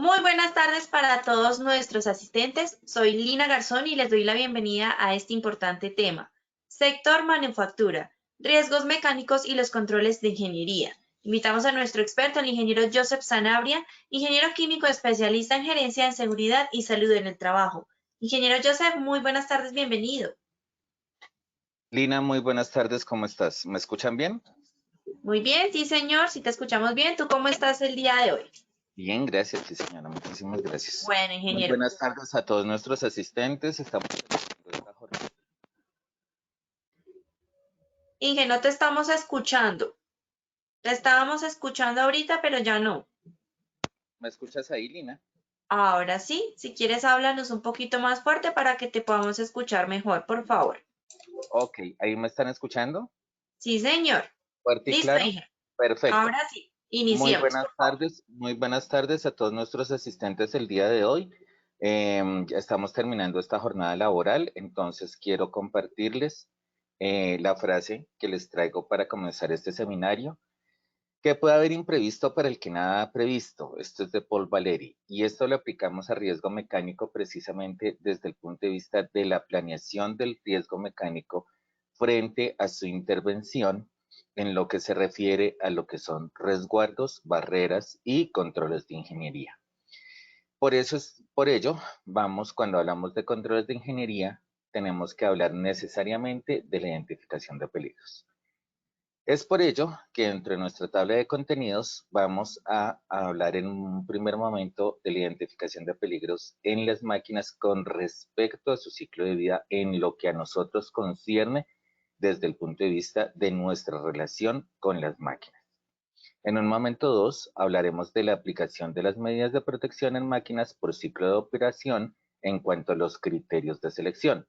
Muy buenas tardes para todos nuestros asistentes. Soy Lina Garzón y les doy la bienvenida a este importante tema. Sector manufactura, riesgos mecánicos y los controles de ingeniería. Invitamos a nuestro experto, el ingeniero Joseph Sanabria, ingeniero químico especialista en gerencia de seguridad y salud en el trabajo. Ingeniero Joseph, muy buenas tardes, bienvenido. Lina, muy buenas tardes, ¿cómo estás? ¿Me escuchan bien? Muy bien, sí señor, si te escuchamos bien, ¿tú cómo estás el día de hoy? Bien, gracias, sí señora, muchísimas gracias. Bueno, Muy ingeniero. buenas tardes a todos nuestros asistentes. Estamos empezando esta jornada. Inge, no te estamos escuchando. Te estábamos escuchando ahorita, pero ya no. ¿Me escuchas ahí, Lina? Ahora sí, si quieres háblanos un poquito más fuerte para que te podamos escuchar mejor, por favor. Ok, ¿ahí me están escuchando? Sí, señor. ¿Fuerte y Listo, claro? Inge. Perfecto. Ahora sí, iniciemos, por favor. Muy buenas tardes a todos nuestros asistentes el día de hoy. Ya estamos terminando esta jornada laboral, entonces quiero compartirles la frase que les traigo para comenzar este seminario. ¿Qué puede haber imprevisto para el que nada ha previsto? Esto es de Paul Valéry y esto lo aplicamos a riesgo mecánico precisamente desde el punto de vista de la planeación del riesgo mecánico frente a su intervención en lo que se refiere a lo que son resguardos, barreras y controles de ingeniería. Por ello, cuando hablamos de controles de ingeniería, tenemos que hablar necesariamente de la identificación de peligros. Es por ello que dentro de nuestra tabla de contenidos vamos a hablar en un primer momento de la identificación de peligros en las máquinas con respecto a su ciclo de vida en lo que a nosotros concierne desde el punto de vista de nuestra relación con las máquinas. En un momento 2 hablaremos de la aplicación de las medidas de protección en máquinas por ciclo de operación en cuanto a los criterios de selección.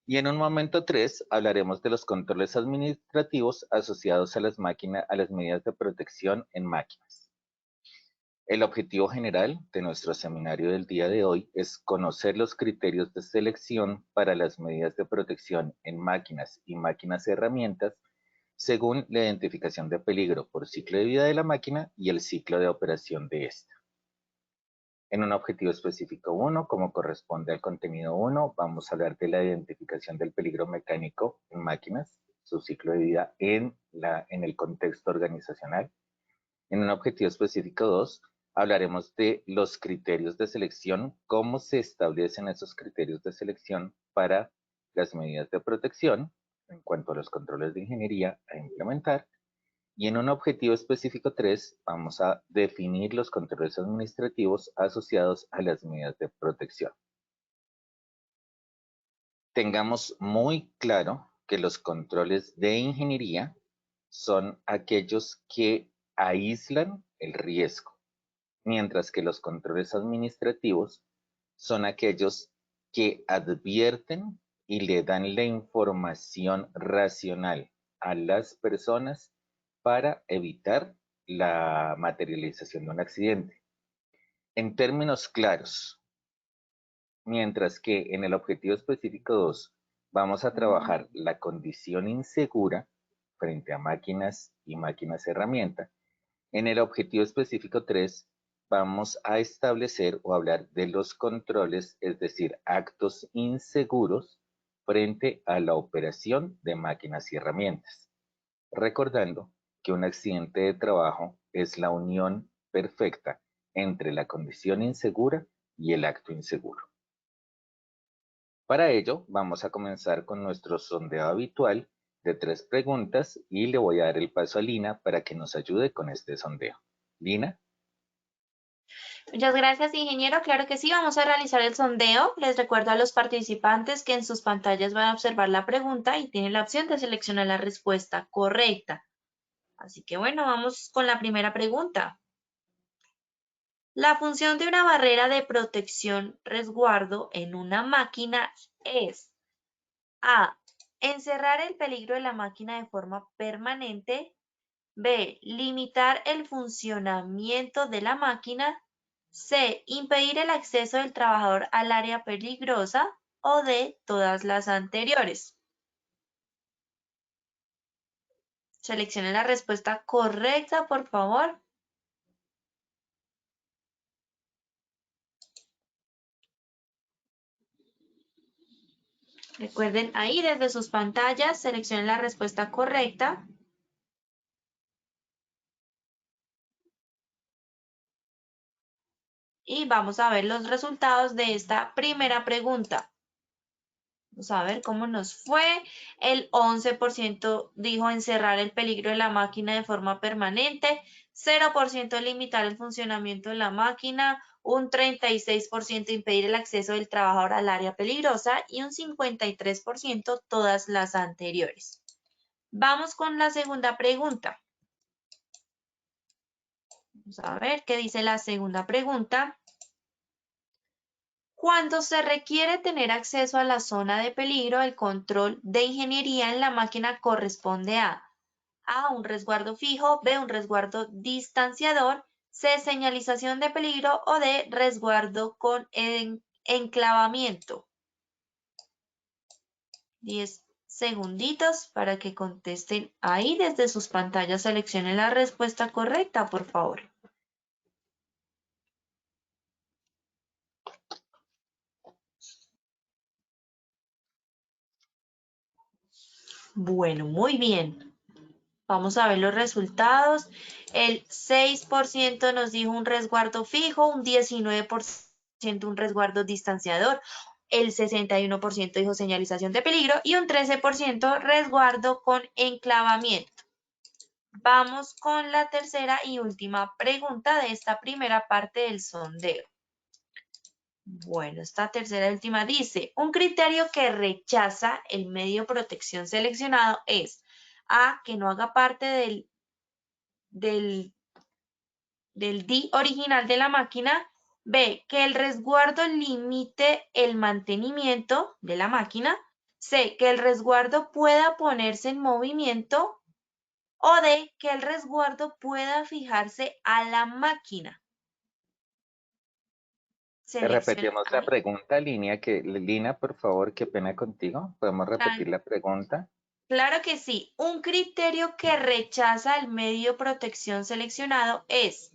Y en un momento 3 hablaremos de los controles administrativos asociados a las medidas de protección en máquinas. El objetivo general de nuestro seminario del día de hoy es conocer los criterios de selección para las medidas de protección en máquinas y máquinas herramientas según la identificación de peligro por ciclo de vida de la máquina y el ciclo de operación de esta. En un objetivo específico 1, como corresponde al contenido 1, vamos a hablar de la identificación del peligro mecánico en máquinas, su ciclo de vida en el contexto organizacional. En un objetivo específico 2, hablaremos de los criterios de selección, cómo se establecen esos criterios de selección para las medidas de protección en cuanto a los controles de ingeniería a implementar. Y en un objetivo específico 3, vamos a definir los controles administrativos asociados a las medidas de protección. Tengamos muy claro que los controles de ingeniería son aquellos que aíslan el riesgo, mientras que los controles administrativos son aquellos que advierten y le dan la información racional a las personas para evitar la materialización de un accidente. En términos claros, mientras que en el objetivo específico 2 vamos a trabajar la condición insegura frente a máquinas y máquinas herramienta, en el objetivo específico 3 vamos a establecer o hablar de los controles, es decir, actos inseguros frente a la operación de máquinas y herramientas. Recordando que un accidente de trabajo es la unión perfecta entre la condición insegura y el acto inseguro. Para ello, vamos a comenzar con nuestro sondeo habitual de 3 preguntas y le voy a dar el paso a Lina para que nos ayude con este sondeo. Lina. Muchas gracias, ingeniero. Claro que sí, vamos a realizar el sondeo. Les recuerdo a los participantes que en sus pantallas van a observar la pregunta y tienen la opción de seleccionar la respuesta correcta. Así que bueno, vamos con la primera pregunta. La función de una barrera de protección resguardo en una máquina es A. Encerrar el peligro de la máquina de forma permanente. B. Limitar el funcionamiento de la máquina. C. Impedir el acceso del trabajador al área peligrosa. O D. Todas las anteriores. Seleccione la respuesta correcta, por favor. Recuerden ahí desde sus pantallas, seleccionen la respuesta correcta. Y vamos a ver los resultados de esta primera pregunta. Vamos a ver cómo nos fue. El 11% dijo encerrar el peligro de la máquina de forma permanente, 0% limitar el funcionamiento de la máquina, un 36% impedir el acceso del trabajador al área peligrosa y un 53% todas las anteriores. Vamos con la segunda pregunta. Vamos a ver qué dice la segunda pregunta. Cuando se requiere tener acceso a la zona de peligro, el control de ingeniería en la máquina corresponde a un resguardo fijo, B, un resguardo distanciador, C, señalización de peligro o D, resguardo con enclavamiento. 10 segunditos para que contesten ahí desde sus pantallas. Seleccionen la respuesta correcta, por favor. Bueno, muy bien. Vamos a ver los resultados. El 6% nos dijo un resguardo fijo, un 19% un resguardo distanciador, el 61% dijo señalización de peligro y un 13% resguardo con enclavamiento. Vamos con la tercera y última pregunta de esta primera parte del sondeo. Bueno, esta tercera y última dice, un criterio que rechaza el medio de protección seleccionado es A, que no haga parte del DI original de la máquina, B, que el resguardo limite el mantenimiento de la máquina, C, que el resguardo pueda ponerse en movimiento o D, que el resguardo pueda fijarse a la máquina. Selecciona Repetimos la ahí. pregunta, Lina, por favor, qué pena contigo. ¿Podemos repetir la pregunta? Claro que sí. Un criterio que rechaza el medio de protección seleccionado es,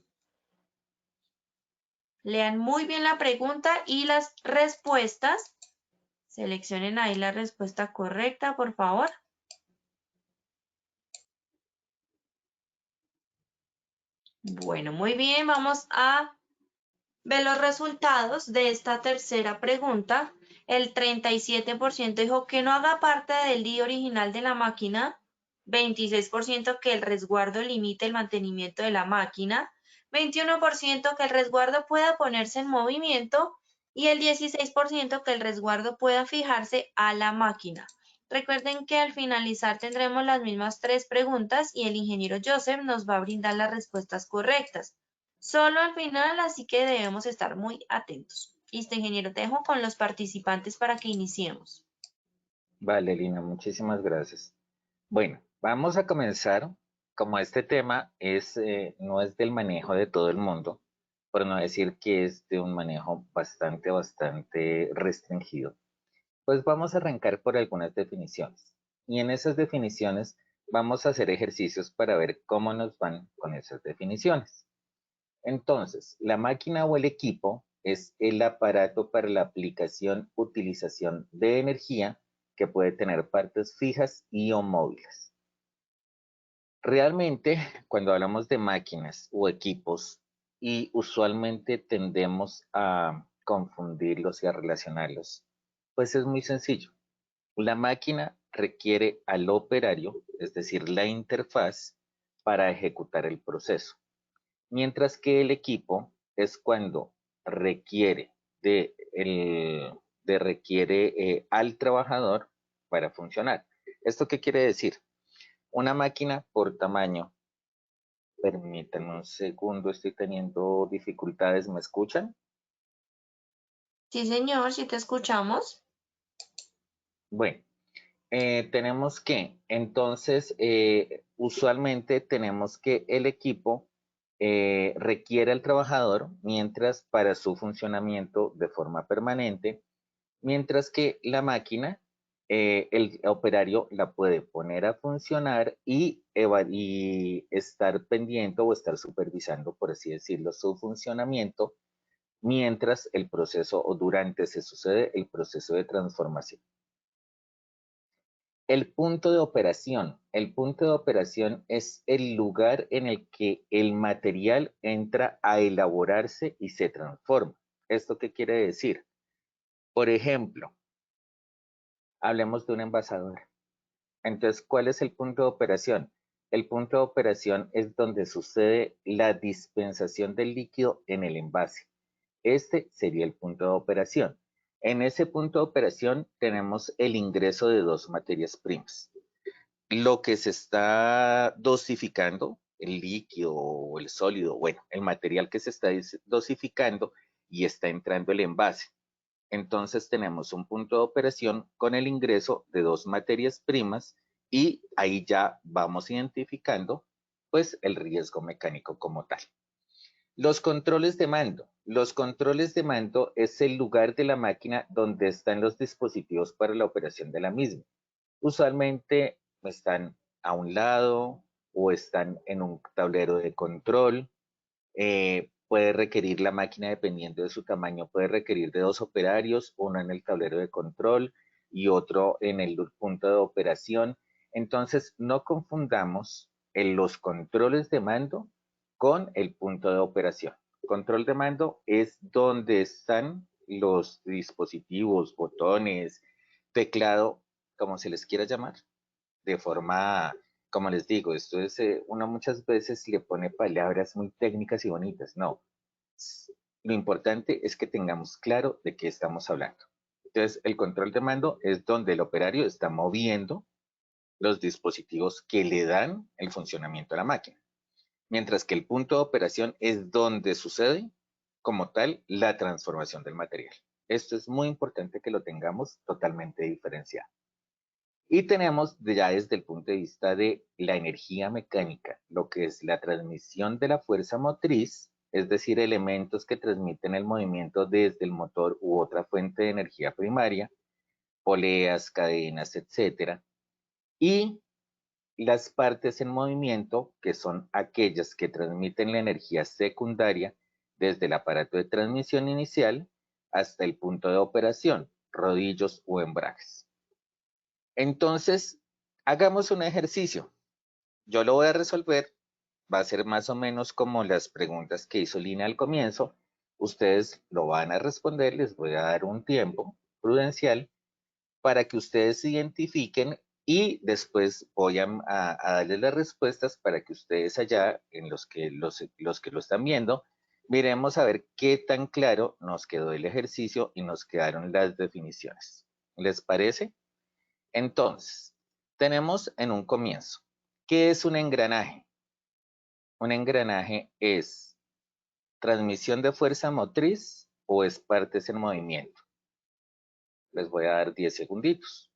lean muy bien la pregunta y las respuestas. Seleccionen ahí la respuesta correcta, por favor. Bueno, muy bien. Vamos a ver los resultados de esta tercera pregunta. El 37% dijo que no haga parte del DI original de la máquina. 26% que el resguardo limite el mantenimiento de la máquina. 21% que el resguardo pueda ponerse en movimiento. Y el 16% que el resguardo pueda fijarse a la máquina. Recuerden que al finalizar tendremos las mismas tres preguntas y el ingeniero Joseph nos va a brindar las respuestas correctas. Solo al final, así que debemos estar muy atentos. Listo, ingeniero, te dejo con los participantes para que iniciemos. Vale, Lina, muchísimas gracias. Bueno, vamos a comenzar. Como este tema no es del manejo de todo el mundo, por no decir que es de un manejo bastante restringido, pues vamos a arrancar por algunas definiciones. Y en esas definiciones vamos a hacer ejercicios para ver cómo nos van con esas definiciones. Entonces, la máquina o el equipo es el aparato para la aplicación, utilización de energía que puede tener partes fijas y o móviles. Realmente, cuando hablamos de máquinas o equipos, y usualmente tendemos a confundirlos y a relacionarlos, pues es muy sencillo. La máquina requiere al operario, es decir, la interfaz, para ejecutar el proceso, mientras que el equipo es cuando requiere al trabajador para funcionar. ¿Esto qué quiere decir? Una máquina por tamaño. Permítanme un segundo, estoy teniendo dificultades, ¿me escuchan? Sí, señor, si te escuchamos. Bueno, tenemos que, entonces, usualmente tenemos que el equipo requiere al trabajador mientras para su funcionamiento de forma permanente, mientras que la máquina, el operario la puede poner a funcionar y estar pendiente o estar supervisando, por así decirlo, su funcionamiento mientras el proceso o durante se sucede el proceso de transformación. El punto de operación. El punto de operación es el lugar en el que el material entra a elaborarse y se transforma. ¿Esto qué quiere decir? Por ejemplo, hablemos de un envasador. Entonces, ¿cuál es el punto de operación? El punto de operación es donde sucede la dispensación del líquido en el envase. Este sería el punto de operación. En ese punto de operación tenemos el ingreso de dos materias primas. Lo que se está dosificando, el líquido o el sólido, bueno, el material que se está dosificando y está entrando el envase. Entonces tenemos un punto de operación con el ingreso de dos materias primas y ahí ya vamos identificando pues el riesgo mecánico como tal. Los controles de mando. Los controles de mando es el lugar de la máquina donde están los dispositivos para la operación de la misma. Usualmente están a un lado o están en un tablero de control. Puede requerir la máquina, dependiendo de su tamaño, puede requerir de dos operarios, uno en el tablero de control y otro en el punto de operación. Entonces, no confundamos los controles de mando con el punto de operación. Control de mando es donde están los dispositivos, botones, teclado, como se les quiera llamar, de forma, como les digo, esto es, uno muchas veces le pone palabras muy técnicas y bonitas. No, lo importante es que tengamos claro de qué estamos hablando. Entonces, el control de mando es donde el operario está moviendo los dispositivos que le dan el funcionamiento a la máquina. Mientras que el punto de operación es donde sucede, como tal, la transformación del material. Esto es muy importante que lo tengamos totalmente diferenciado. Y tenemos ya desde el punto de vista de la energía mecánica, lo que es la transmisión de la fuerza motriz, es decir, elementos que transmiten el movimiento desde el motor u otra fuente de energía primaria, poleas, cadenas, etcétera. Y las partes en movimiento, que son aquellas que transmiten la energía secundaria desde el aparato de transmisión inicial hasta el punto de operación, rodillos o embragues. Entonces, hagamos un ejercicio. Yo lo voy a resolver. Va a ser más o menos como las preguntas que hizo Lina al comienzo. Ustedes lo van a responder. Les voy a dar un tiempo prudencial para que ustedes se identifiquen y después voy a darles las respuestas para que ustedes allá, en los que lo están viendo, miremos a ver qué tan claro nos quedó el ejercicio y nos quedaron las definiciones. ¿Les parece? Entonces, tenemos en un comienzo, ¿qué es un engranaje? Un engranaje es transmisión de fuerza motriz o es partes en movimiento. Les voy a dar 10 segunditos.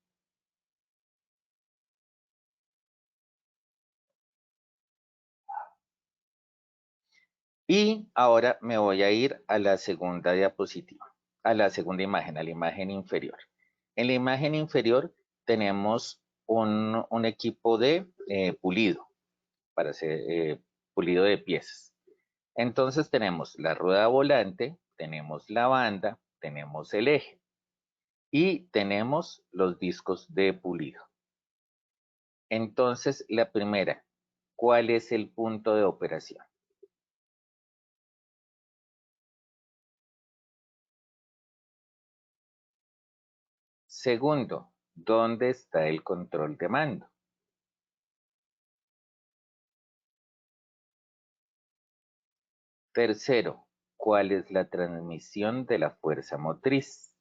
Y ahora me voy a ir a la segunda diapositiva, a la segunda imagen, a la imagen inferior. En la imagen inferior tenemos un equipo de pulido, para hacer pulido de piezas. Entonces tenemos la rueda volante, tenemos la banda, tenemos el eje y tenemos los discos de pulido. Entonces, la primera, ¿cuál es el punto de operación? Segundo, ¿dónde está el control de mando? Tercero, ¿cuál es la transmisión de la fuerza motriz?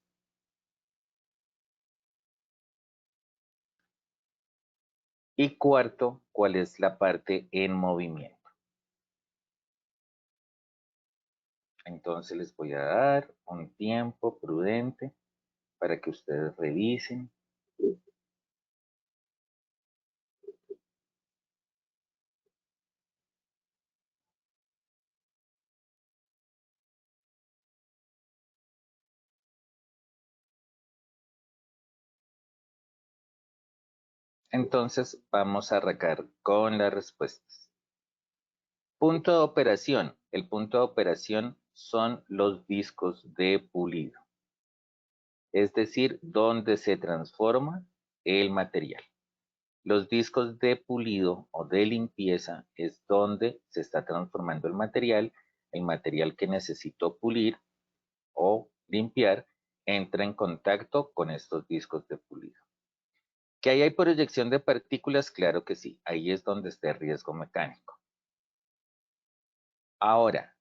Y cuarto, ¿cuál es la parte en movimiento? Entonces les voy a dar un tiempo prudente para que ustedes revisen. Entonces vamos a arrancar con las respuestas. Punto de operación. El punto de operación son los discos de pulido, es decir, donde se transforma el material. Los discos de pulido o de limpieza es donde se está transformando el material que necesito pulir o limpiar entra en contacto con estos discos de pulido. ¿Que ahí hay proyección de partículas? Claro que sí, ahí es donde está el riesgo mecánico. Ahora,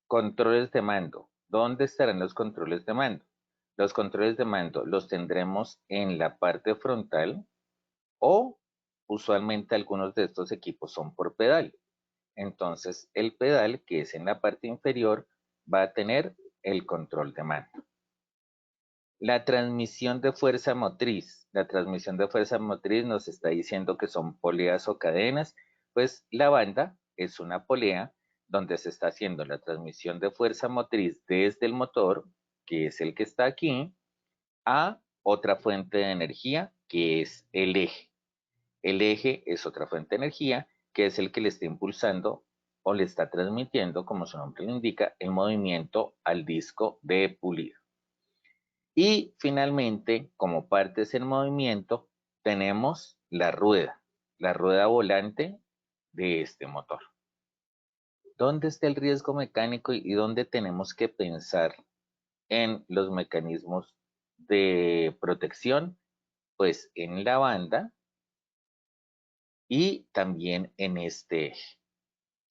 controles de mando. ¿Dónde estarán los controles de mando? Los controles de mando los tendremos en la parte frontal o usualmente algunos de estos equipos son por pedal. Entonces, el pedal, que es en la parte inferior, va a tener el control de mando. La transmisión de fuerza motriz. La transmisión de fuerza motriz nos está diciendo que son poleas o cadenas, pues la banda es una polea donde se está haciendo la transmisión de fuerza motriz desde el motor, que es el que está aquí, a otra fuente de energía, que es el eje. El eje es otra fuente de energía, que es el que le está impulsando o le está transmitiendo, como su nombre lo indica, el movimiento al disco de pulido. Y finalmente, como partes en movimiento, tenemos la rueda volante de este motor. ¿Dónde está el riesgo mecánico y dónde tenemos que pensar en los mecanismos de protección? Pues en la banda y también en este eje.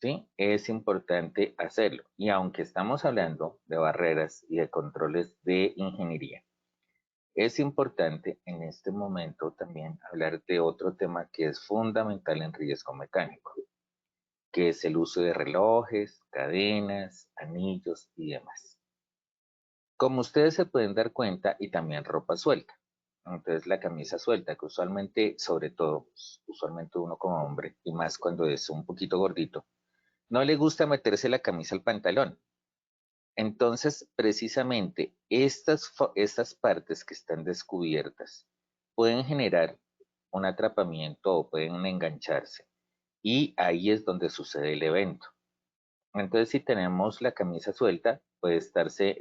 ¿Sí? Es importante hacerlo. Y aunque estamos hablando de barreras y de controles de ingeniería, es importante en este momento también hablar de otro tema que es fundamental en riesgo mecánico, que es el uso de relojes, cadenas, anillos y demás. Como ustedes se pueden dar cuenta, y también ropa suelta. Entonces la camisa suelta, que usualmente, sobre todo, usualmente uno como hombre, y más cuando es un poquito gordito, no le gusta meterse la camisa al pantalón. Entonces, precisamente, estas partes que están descubiertas pueden generar un atrapamiento o pueden engancharse. Y ahí es donde sucede el evento. Entonces, si tenemos la camisa suelta, puede estarse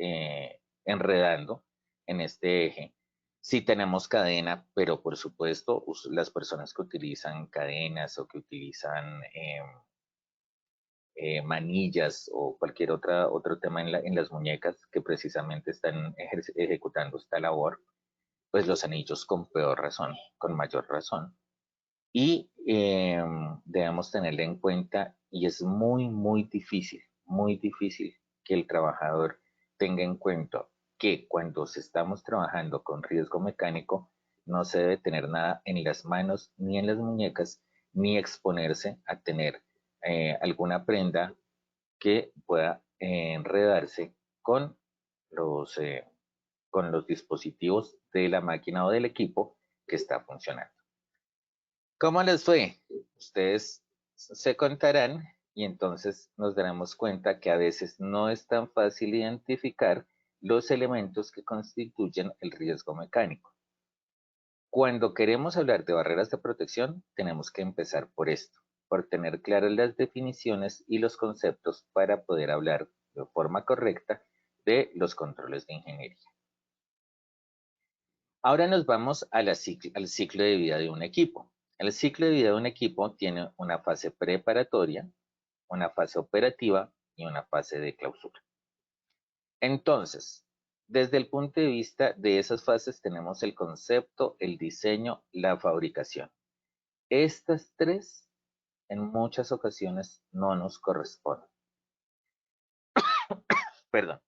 enredando en este eje. Si tenemos cadena, pero por supuesto, las personas que utilizan cadenas o que utilizan manillas o cualquier otro tema en las muñecas que precisamente están ejecutando esta labor, pues los anillos con peor razón, con mayor razón. Y debemos tenerle en cuenta, y es muy difícil que el trabajador tenga en cuenta que cuando estamos trabajando con riesgo mecánico, no se debe tener nada en las manos ni en las muñecas, ni exponerse a tener alguna prenda que pueda enredarse con los dispositivos de la máquina o del equipo que está funcionando. ¿Cómo les fue? Ustedes se contarán y entonces nos daremos cuenta que a veces no es tan fácil identificar los elementos que constituyen el riesgo mecánico. Cuando queremos hablar de barreras de protección, tenemos que empezar por esto, por tener claras las definiciones y los conceptos para poder hablar de forma correcta de los controles de ingeniería. Ahora nos vamos al ciclo de vida de un equipo. El ciclo de vida de un equipo tiene una fase preparatoria, una fase operativa y una fase de clausura. Entonces, desde el punto de vista de esas fases tenemos el concepto, el diseño, la fabricación. Estas tres en muchas ocasiones no nos corresponden. Perdón.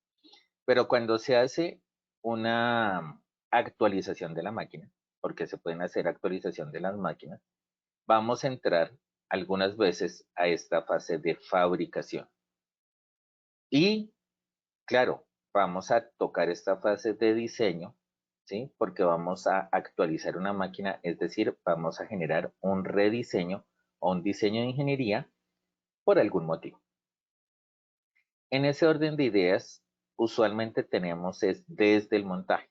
Pero cuando se hace una actualización de la máquina, porque se pueden hacer actualización de las máquinas, vamos a entrar algunas veces a esta fase de fabricación. Y claro, vamos a tocar esta fase de diseño, ¿sí? Porque vamos a actualizar una máquina, es decir, vamos a generar un rediseño o un diseño de ingeniería por algún motivo. En ese orden de ideas, usualmente tenemos es desde el montaje.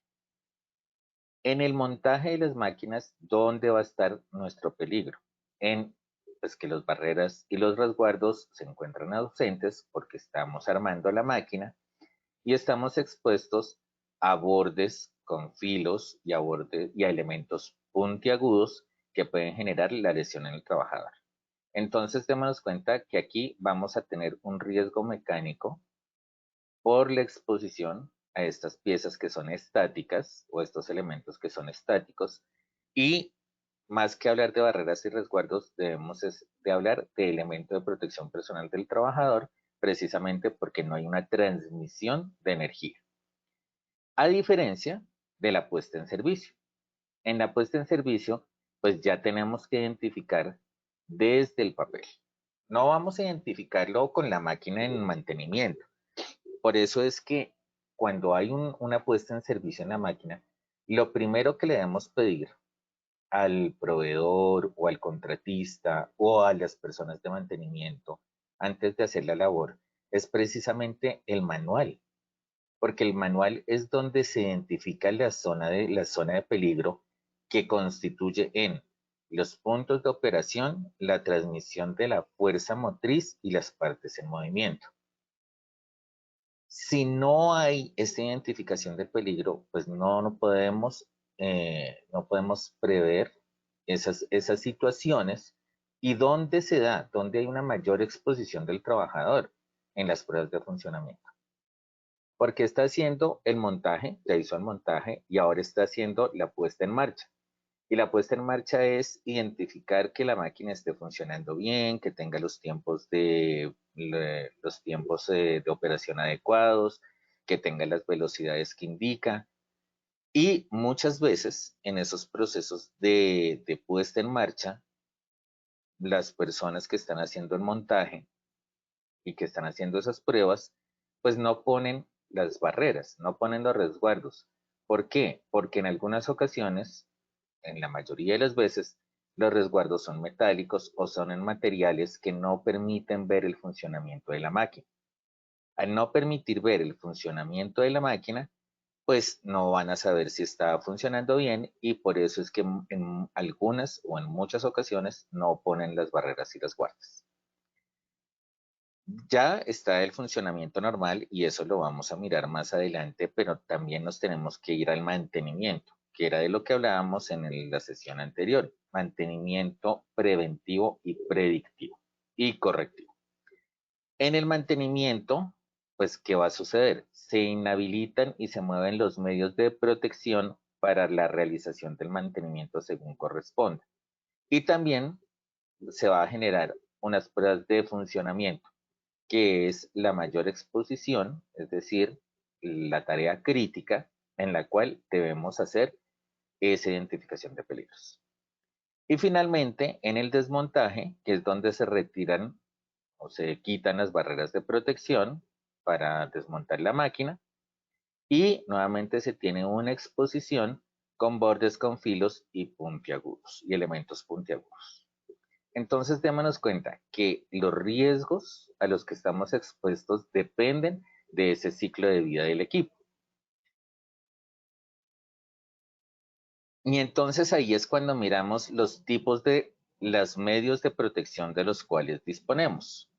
En el montaje de las máquinas, ¿dónde va a estar nuestro peligro? En pues, que las barreras y los resguardos se encuentran ausentes porque estamos armando la máquina y estamos expuestos a bordes con filos y a elementos puntiagudos que pueden generar la lesión en el trabajador. Entonces, démonos cuenta que aquí vamos a tener un riesgo mecánico por la exposición a estas piezas que son estáticas o estos elementos que son estáticos, y más que hablar de barreras y resguardos, debemos de hablar de elemento de protección personal del trabajador, precisamente porque no hay una transmisión de energía. A diferencia de la puesta en servicio. En la puesta en servicio, pues ya tenemos que identificar desde el papel. No vamos a identificarlo con la máquina en mantenimiento. Por eso es que cuando hay una puesta en servicio en la máquina, lo primero que le debemos pedir al proveedor o al contratista o a las personas de mantenimiento antes de hacer la labor es precisamente el manual, porque el manual es donde se identifica la zona de peligro que constituye en los puntos de operación, la transmisión de la fuerza motriz y las partes en movimiento. Si no hay esta identificación de peligro, pues no podemos prever esas situaciones. ¿Y dónde se da? ¿Dónde hay una mayor exposición del trabajador? En las pruebas de funcionamiento. Porque está haciendo el montaje, ya hizo el montaje y ahora está haciendo la puesta en marcha. Y la puesta en marcha es identificar que la máquina esté funcionando bien, que tenga los tiempos de operación adecuados, que tenga las velocidades que indica. Y muchas veces en esos procesos de puesta en marcha, las personas que están haciendo el montaje y que están haciendo esas pruebas, pues no ponen las barreras, no ponen los resguardos. ¿Por qué? Porque en algunas ocasiones, en la mayoría de las veces, los resguardos son metálicos o son en materiales que no permiten ver el funcionamiento de la máquina. Al no permitir ver el funcionamiento de la máquina, pues no van a saber si está funcionando bien, y por eso es que en algunas o en muchas ocasiones no ponen las barreras y las guardas. Ya está el funcionamiento normal y eso lo vamos a mirar más adelante, pero también nos tenemos que ir al mantenimiento, que era de lo que hablábamos en la sesión anterior. Mantenimiento preventivo y predictivo y correctivo. En el mantenimiento, pues, ¿qué va a suceder? Se inhabilitan y se mueven los medios de protección para la realización del mantenimiento según corresponda. Y también se va a generar unas pruebas de funcionamiento, que es la mayor exposición, es decir, la tarea crítica en la cual debemos hacer esa identificación de peligros. Y finalmente, en el desmontaje, que es donde se retiran o se quitan las barreras de protección para desmontar la máquina, y nuevamente se tiene una exposición con bordes con filos y puntiagudos y elementos puntiagudos. Entonces, démonos cuenta que los riesgos a los que estamos expuestos dependen de ese ciclo de vida del equipo. Y entonces ahí es cuando miramos los tipos de los medios de protección de los cuales disponemos.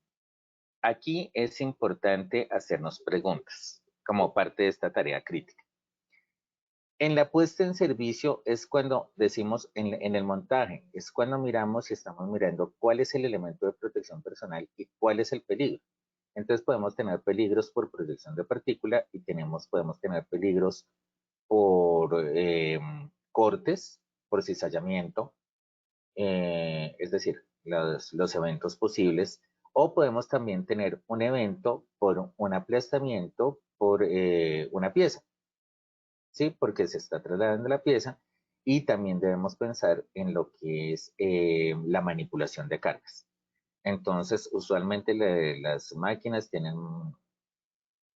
Aquí es importante hacernos preguntas como parte de esta tarea crítica. En la puesta en servicio es cuando decimos, en el montaje, es cuando miramos y estamos mirando cuál es el elemento de protección personal y cuál es el peligro. Entonces podemos tener peligros por proyección de partícula y podemos tener peligros por cortes, por cizallamiento, es decir, los eventos posibles, o podemos también tener un evento por un aplastamiento por una pieza, ¿sí? Porque se está trasladando la pieza, y también debemos pensar en lo que es la manipulación de cargas. Entonces, usualmente las máquinas tienen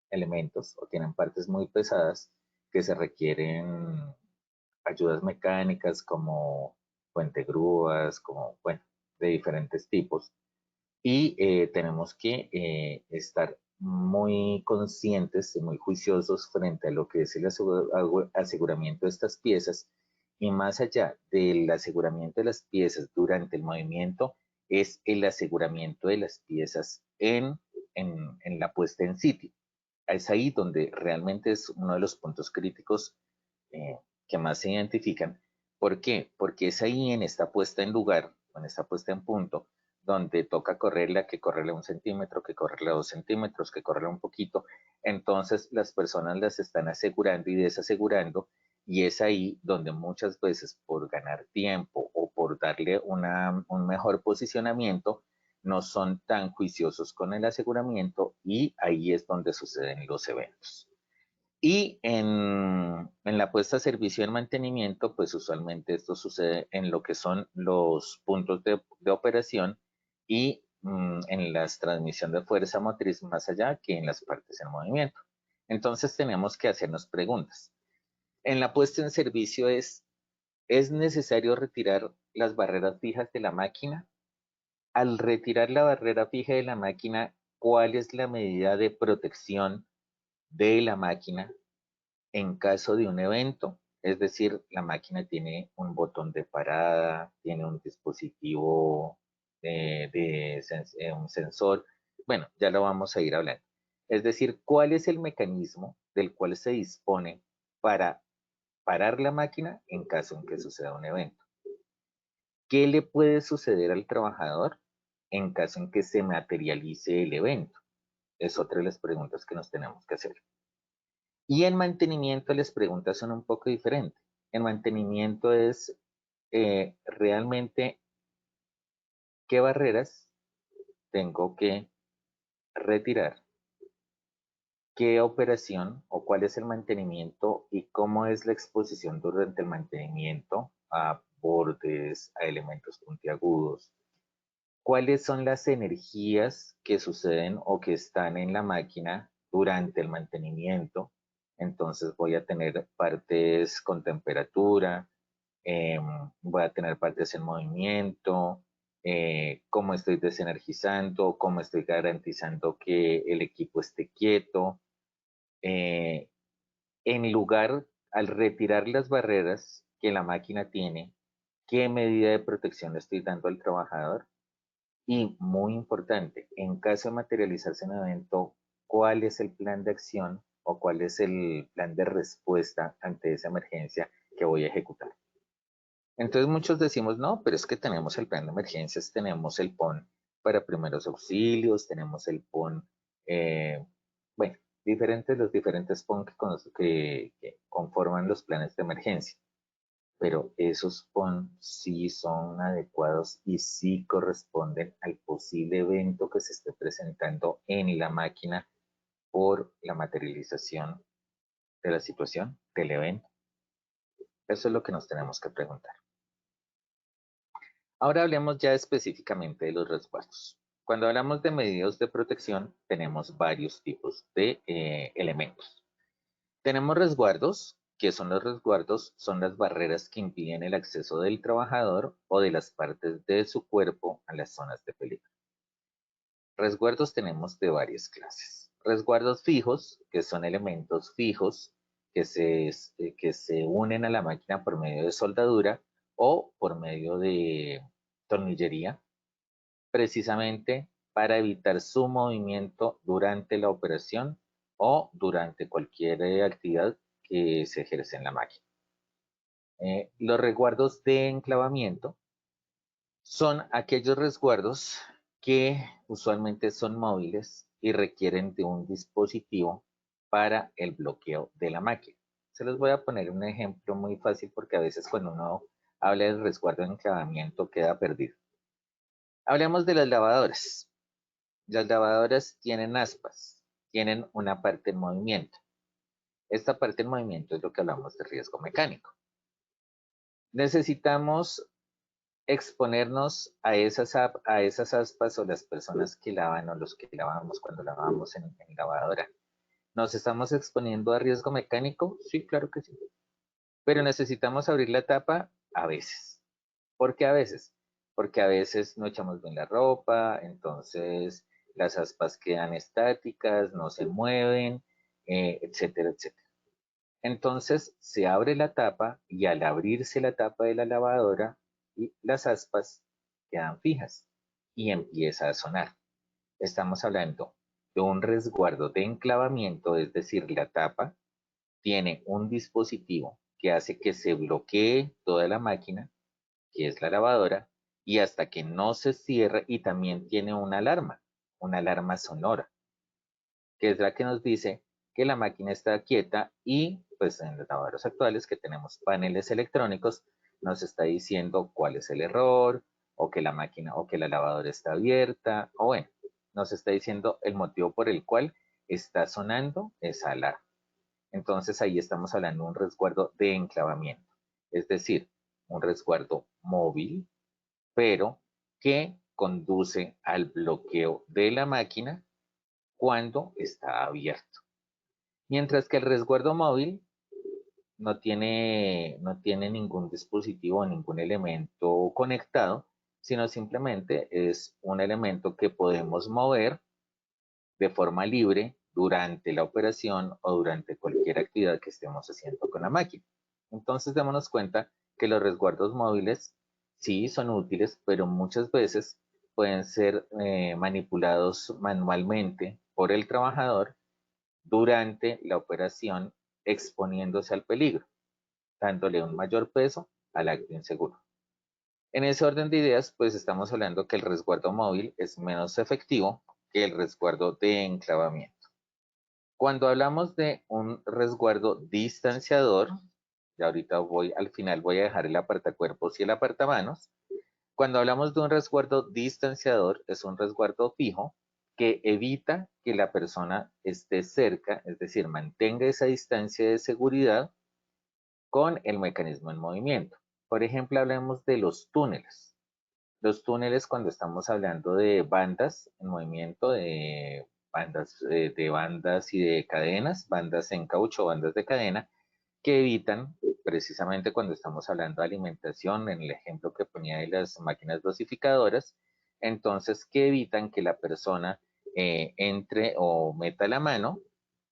elementos o tienen partes muy pesadas que se requieren ayudas mecánicas como puente-grúas, como, bueno, de diferentes tipos. Y tenemos que estar muy conscientes y muy juiciosos frente a lo que es el aseguramiento de estas piezas. Y más allá del aseguramiento de las piezas durante el movimiento, es el aseguramiento de las piezas en la puesta en sitio. Es ahí donde realmente es uno de los puntos críticos que más se identifican, ¿Por qué? Porque es ahí en esta puesta en lugar, en esta puesta en punto, donde toca correrla, que correrle 1 centímetro, que correrle 2 centímetros, que correrle un poquito. Entonces las personas las están asegurando y desasegurando, y es ahí donde muchas veces por ganar tiempo o por darle un mejor posicionamiento, no son tan juiciosos con el aseguramiento, y ahí es donde suceden los eventos. Y en la puesta a servicio y en mantenimiento, pues usualmente esto sucede en lo que son los puntos de operación y en la transmisión de fuerza motriz más allá que en las partes en movimiento. Entonces tenemos que hacernos preguntas. En la puesta en servicio ¿es necesario retirar las barreras fijas de la máquina? Al retirar la barrera fija de la máquina, ¿cuál es la medida de protección de la máquina en caso de un evento? Es decir, la máquina tiene un botón de parada, tiene un dispositivo un sensor. Bueno, ya lo vamos a ir hablando. Es decir, ¿cuál es el mecanismo del cual se dispone para parar la máquina en caso en que suceda un evento? ¿Qué le puede suceder al trabajador en caso en que se materialice el evento? Es otra de las preguntas que nos tenemos que hacer. Y en mantenimiento las preguntas son un poco diferentes. En mantenimiento es realmente qué barreras tengo que retirar, qué operación o cuál es el mantenimiento y cómo es la exposición durante el mantenimiento a bordes, a elementos puntiagudos, cuáles son las energías que suceden o que están en la máquina durante el mantenimiento. Entonces voy a tener partes con temperatura, voy a tener partes en movimiento, cómo estoy desenergizando, cómo estoy garantizando que el equipo esté quieto. Eh, en lugar, al retirar las barreras que la máquina tiene, ¿qué medida de protección le estoy dando al trabajador? Y muy importante, en caso de materializarse un evento, ¿cuál es el plan de acción o cuál es el plan de respuesta ante esa emergencia que voy a ejecutar? Entonces muchos decimos, no, pero es que tenemos el plan de emergencias, tenemos el PON para primeros auxilios, tenemos el PON, bueno, los diferentes PON que conforman los planes de emergencia, pero esos PON sí son adecuados y sí corresponden al posible evento que se esté presentando en la máquina por la materialización de la situación, del evento. Eso es lo que nos tenemos que preguntar. Ahora hablemos ya específicamente de los resguardos. Cuando hablamos de medidas de protección, tenemos varios tipos de elementos. Tenemos resguardos, que son los resguardos, son las barreras que impiden el acceso del trabajador o de las partes de su cuerpo a las zonas de peligro. Resguardos tenemos de varias clases. Resguardos fijos, que son elementos fijos que se unen a la máquina por medio de soldadura o por medio de tornillería, precisamente para evitar su movimiento durante la operación o durante cualquier actividad que se ejerce en la máquina. Los resguardos de enclavamiento son aquellos resguardos que usualmente son móviles y requieren de un dispositivo para el bloqueo de la máquina. Se los voy a poner un ejemplo muy fácil porque a veces cuando uno habla del resguardo de enclavamiento queda perdido. Hablemos de las lavadoras. Las lavadoras tienen aspas, tienen una parte en movimiento. Esta parte en movimiento es lo que hablamos de riesgo mecánico. Necesitamos exponernos a esas aspas o las personas que lavan o los que lavamos cuando lavamos en lavadora. ¿Nos estamos exponiendo a riesgo mecánico? Sí, claro que sí. Pero necesitamos abrir la tapa a veces. ¿Por qué a veces? Porque a veces no echamos bien la ropa, entonces las aspas quedan estáticas, no se mueven, etcétera, etcétera. Entonces se abre la tapa y al abrirse la tapa de la lavadora, las aspas quedan fijas y empieza a sonar. Estamos hablando de un resguardo de enclavamiento, es decir, la tapa tiene un dispositivo que hace que se bloquee toda la máquina, que es la lavadora, y hasta que no se cierre, y también tiene una alarma sonora, que es la que nos dice que la máquina está quieta y pues en los lavadoras actuales que tenemos paneles electrónicos nos está diciendo cuál es el error o que la máquina o que la lavadora está abierta o bueno, nos está diciendo el motivo por el cual está sonando esa alarma. Entonces ahí estamos hablando de un resguardo de enclavamiento, es decir, un resguardo móvil, pero que conduce al bloqueo de la máquina cuando está abierto. Mientras que el resguardo móvil no tiene ningún dispositivo, ningún elemento conectado, sino simplemente es un elemento que podemos mover de forma libre durante la operación o durante cualquier actividad que estemos haciendo con la máquina. Entonces, démonos cuenta que los resguardos móviles sí son útiles, pero muchas veces pueden ser manipulados manualmente por el trabajador durante la operación exponiéndose al peligro, dándole un mayor peso al acto inseguro. En ese orden de ideas, pues estamos hablando que el resguardo móvil es menos efectivo que el resguardo de enclavamiento. Cuando hablamos de un resguardo distanciador, y ahorita al final voy a dejar el apartacuerpos y el apartamanos. Cuando hablamos de un resguardo distanciador, es un resguardo fijo que evita que la persona esté cerca, es decir, mantenga esa distancia de seguridad con el mecanismo en movimiento. Por ejemplo, hablemos de los túneles. Los túneles, cuando estamos hablando de bandas en movimiento, de bandas y de cadenas, bandas en caucho, bandas de cadena, que evitan, precisamente cuando estamos hablando de alimentación, en el ejemplo que ponía de las máquinas dosificadoras, entonces que evitan que la persona entre o meta la mano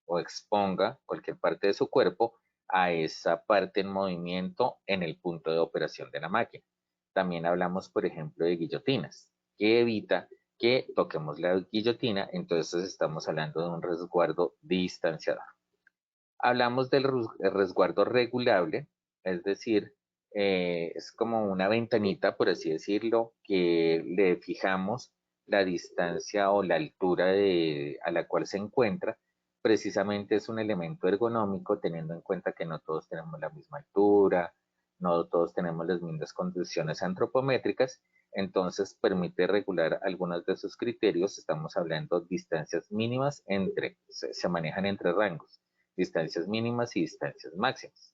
o exponga cualquier parte de su cuerpo a esa parte en movimiento en el punto de operación de la máquina. También hablamos, por ejemplo, de guillotinas, que evita que toquemos la guillotina, entonces estamos hablando de un resguardo distanciador. Hablamos del resguardo regulable, es decir, es como una ventanita, por así decirlo, que le fijamos la distancia o la altura a la cual se encuentra. Precisamente es un elemento ergonómico, teniendo en cuenta que no todos tenemos la misma altura, no todos tenemos las mismas condiciones antropométricas, entonces permite regular algunos de sus criterios. Estamos hablando de distancias mínimas se manejan entre rangos, distancias mínimas y distancias máximas.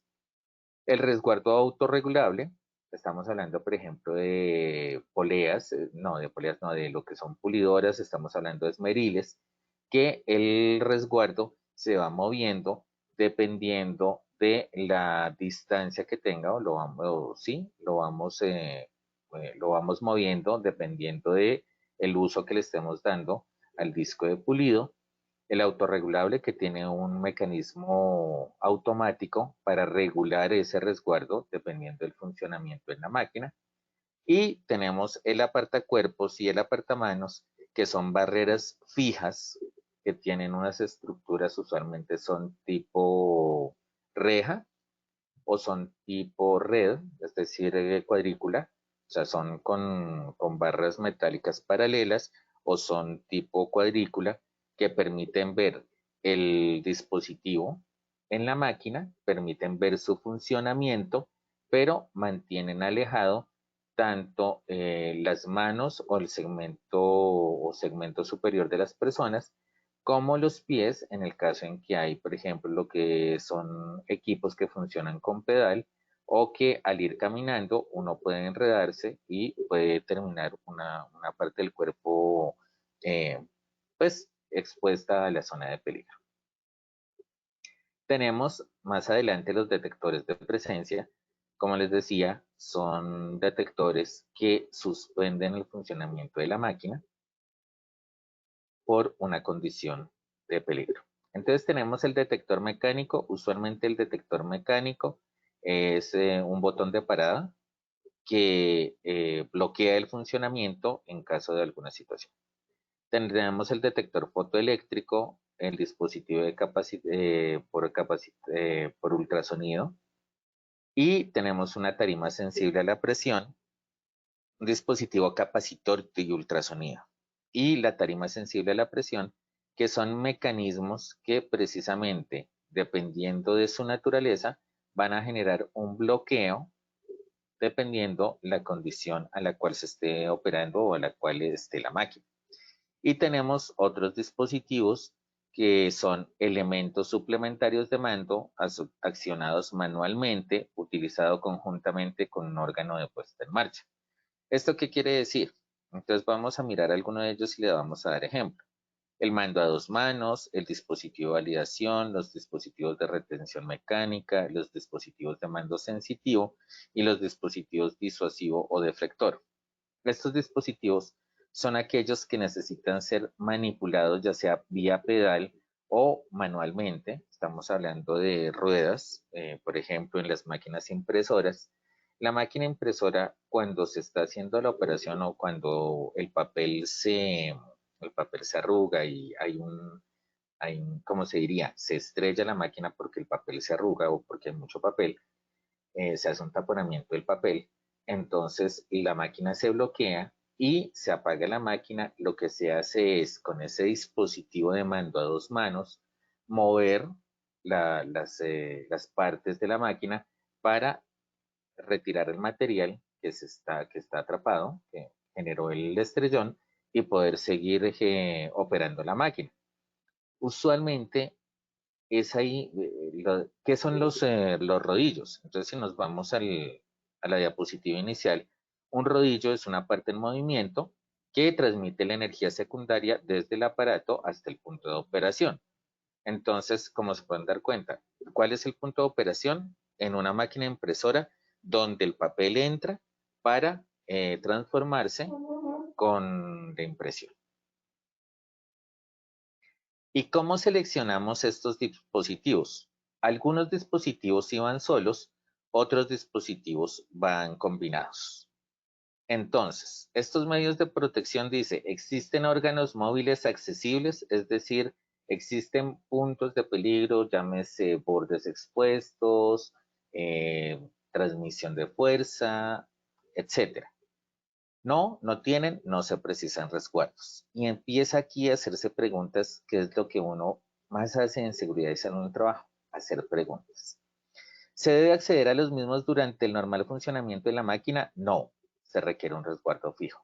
El resguardo autorregulable, estamos hablando, por ejemplo, de poleas, de lo que son pulidoras, estamos hablando de esmeriles, que el resguardo se va moviendo dependiendo de la distancia que tenga, lo vamos moviendo dependiendo de el uso que le estemos dando al disco de pulido. El autorregulable, que tiene un mecanismo automático para regular ese resguardo dependiendo del funcionamiento en la máquina. Y tenemos el apartacuerpos y el apartamanos, que son barreras fijas que tienen unas estructuras, usualmente son tipo reja o son tipo red, es decir, cuadrícula, o sea, son con barras metálicas paralelas, o son tipo cuadrícula, que permiten ver el dispositivo en la máquina, permiten ver su funcionamiento, pero mantienen alejado tanto las manos o el segmento superior de las personas, como los pies, en el caso en que hay, por ejemplo, lo que son equipos que funcionan con pedal, o que al ir caminando uno puede enredarse y puede terminar una parte del cuerpo eh, pues expuesta a la zona de peligro. Tenemos más adelante los detectores de presencia. Como les decía, son detectores que suspenden el funcionamiento de la máquina por una condición de peligro. Entonces tenemos el detector mecánico. Usualmente el detector mecánico es un botón de parada que bloquea el funcionamiento en caso de alguna situación. Tendremos el detector fotoeléctrico, el dispositivo por ultrasonido, Y tenemos una tarima sensible a la presión, un dispositivo capacitor y ultrasonido. Y la tarima sensible a la presión, que son mecanismos que precisamente, dependiendo de su naturaleza, van a generar un bloqueo dependiendo la condición a la cual se esté operando o a la cual esté la máquina. Y tenemos otros dispositivos que son elementos suplementarios de mando accionados manualmente, utilizado conjuntamente con un órgano de puesta en marcha. ¿Esto qué quiere decir? Entonces vamos a mirar alguno de ellos y le vamos a dar ejemplo. El mando a dos manos, el dispositivo de validación, los dispositivos de retención mecánica, los dispositivos de mando sensitivo y los dispositivos disuasivo o deflector. Estos dispositivos son aquellos que necesitan ser manipulados ya sea vía pedal o manualmente. Estamos hablando de ruedas, por ejemplo, en las máquinas impresoras. La máquina impresora, cuando se está haciendo la operación o cuando el papel se arruga y ¿cómo se diría? Se estrella la máquina porque el papel se arruga o porque hay mucho papel, se hace un taponamiento del papel, entonces la máquina se bloquea y se apaga la máquina. Lo que se hace es, con ese dispositivo de mando a dos manos, mover las partes de la máquina para retirar el material que está atrapado, que generó el estrellón, y poder seguir operando la máquina. Usualmente es ahí, ¿qué son los rodillos? Entonces, si nos vamos a la diapositiva inicial, un rodillo es una parte en movimiento que transmite la energía secundaria desde el aparato hasta el punto de operación. Entonces, como se pueden dar cuenta, ¿cuál es el punto de operación? En una máquina impresora donde el papel entra para transformarse con la impresión. ¿Y cómo seleccionamos estos dispositivos? Algunos dispositivos sí van solos, otros dispositivos van combinados. Entonces, estos medios de protección dice, existen órganos móviles accesibles, es decir, existen puntos de peligro, llámese bordes expuestos, transmisión de fuerza, etcétera. No, no tienen, no se precisan resguardos. Y empieza aquí a hacerse preguntas, que es lo que uno más hace en seguridad y salud en el trabajo, hacer preguntas. ¿Se debe acceder a los mismos durante el normal funcionamiento de la máquina? No, se requiere un resguardo fijo.